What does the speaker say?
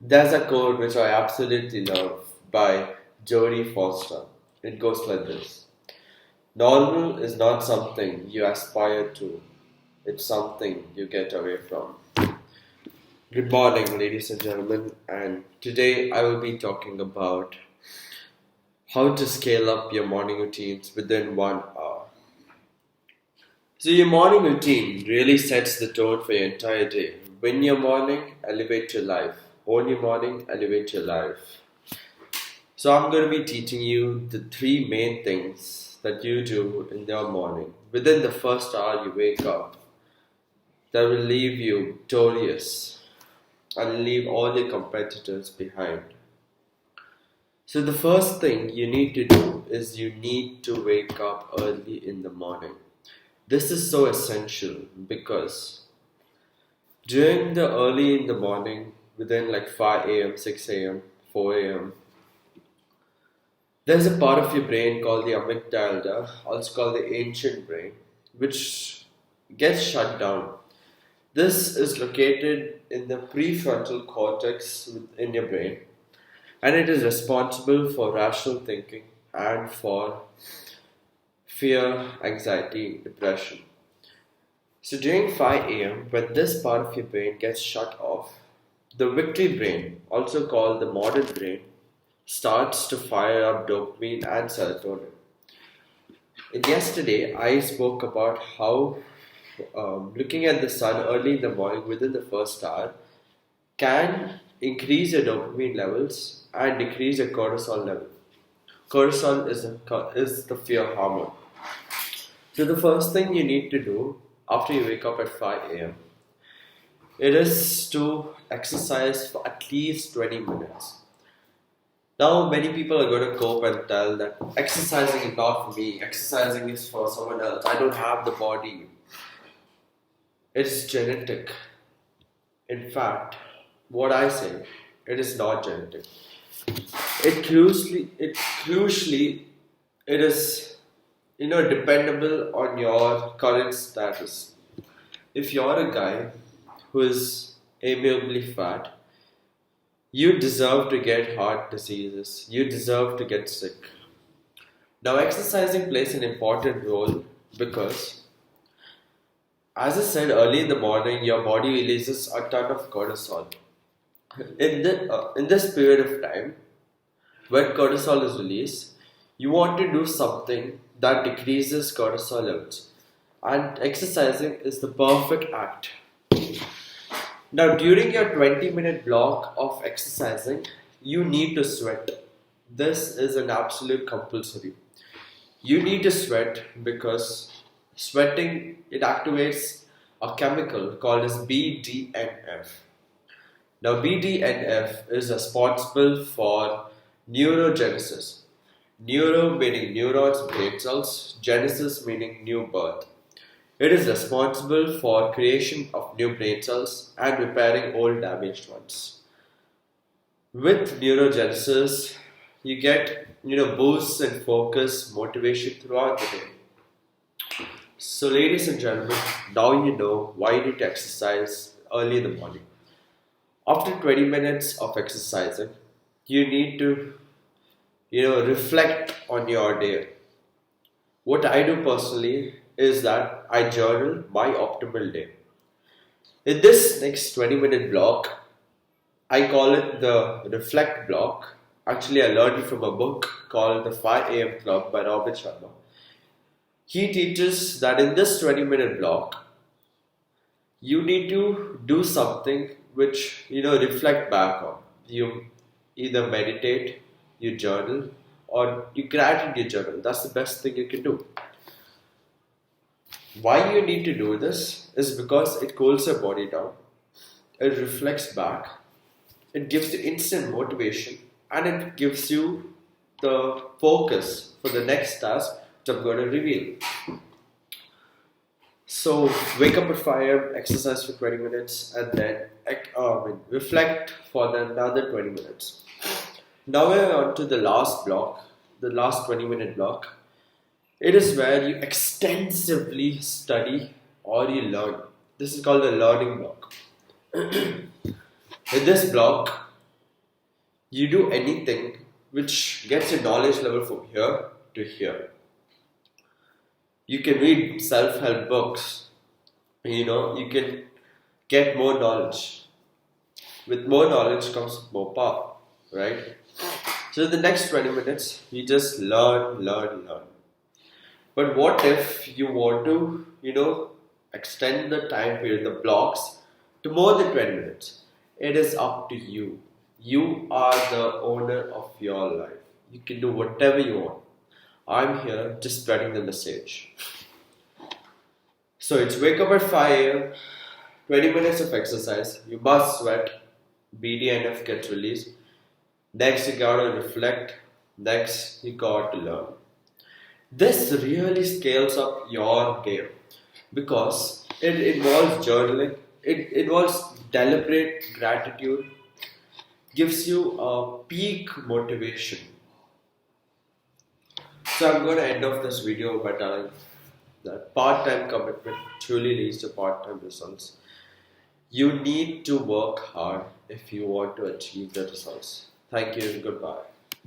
There's a quote which I absolutely love by Jodie Foster. It goes like this: normal is not something you aspire to, it's something you get away from. Good morning, ladies and gentlemen, and today I will be talking about how to scale up your morning routines within 1 hour. So, your morning routine really sets the tone for your entire day. Win your morning, elevate your life. Own your morning, elevate your life. So, I'm going to be teaching you the three main things that you do in the morning within the first hour you wake up that will leave you victorious and leave all your competitors behind. So, the first thing you need to do is you need to wake up early in the morning. This is so essential because during the early in the morning, within like 5 a.m., 6 a.m., 4 a.m., there's a part of your brain called the amygdala, also called the ancient brain, which gets shut down. This is located in the prefrontal cortex in your brain, and it is responsible for rational thinking and for fear, anxiety, depression. So during 5 a.m., when this part of your brain gets shut off, the victory brain, also called the modern brain, starts to fire up dopamine and serotonin. And yesterday, I spoke about how looking at the sun early in the morning within the first hour can increase your dopamine levels and decrease your cortisol level. Cortisol is the fear hormone. So the first thing you need to do after you wake up at 5 a.m. it is to exercise for at least 20 minutes. Now, many people are going to cope and tell that exercising is not for me, exercising is for someone else. I don't have the body. It's genetic. In fact, what I say, it is not genetic. It crucially, it is dependable on your current status. If you're a guy who is amiably fat, you deserve to get heart diseases. You deserve to get sick. Now, exercising plays an important role because, as I said early in the morning, your body releases a ton of cortisol. In this period of time, when cortisol is released, you want to do something that decreases cortisol levels. And exercising is the perfect act. Now, during your 20-minute block of exercising, you need to sweat. This is an absolute compulsory. You need to sweat because sweating it activates a chemical called as BDNF. Now, BDNF is responsible for neurogenesis. Neuro meaning neurons, brain cells, genesis meaning new birth. It is responsible for creation of new brain cells and repairing old damaged ones. With neurogenesis, you get boosts in focus, motivation throughout the day. So, ladies and gentlemen, now you know why you need to exercise early in the morning. After 20 minutes of exercising, you need to reflect on your day. What I do personally is that I journal my optimal day. In this next 20-minute block, I call it the reflect block. Actually, I learned it from a book called The 5 a.m. Club by Robin Sharma. He teaches that in this 20-minute block, you need to do something which reflect back on. You either meditate, you journal, or you gratitude journal. That's the best thing you can do. Why you need to do this is because it cools your body down, it reflects back, it gives you instant motivation, and it gives you the focus for the next task which I'm going to reveal. So, wake up at 5 a.m., exercise for 20 minutes, and then reflect for another 20 minutes. Now we're on to the last block, the last 20-minute block. It is where you extensively study or you learn. This is called a learning block. In this block, You do anything which gets your knowledge level from here to here. You can read self-help books. You can get more knowledge. With more knowledge comes more power, right? So the next 20 minutes, you just learn, learn, learn. But what if you want to, extend the time period, the blocks, to more than 20 minutes? It is up to you. You are the owner of your life. You can do whatever you want. I'm here just spreading the message. So it's wake up at 5 a.m., 20 minutes of exercise. You must sweat. BDNF gets released. Next, you gotta reflect. Next, you got to learn. This really scales up your game because it involves journaling, it involves deliberate gratitude, gives you a peak motivation. So I'm going to end off this video by telling that part-time commitment truly leads to part-time results. You need to work hard if you want to achieve the results. Thank you and goodbye.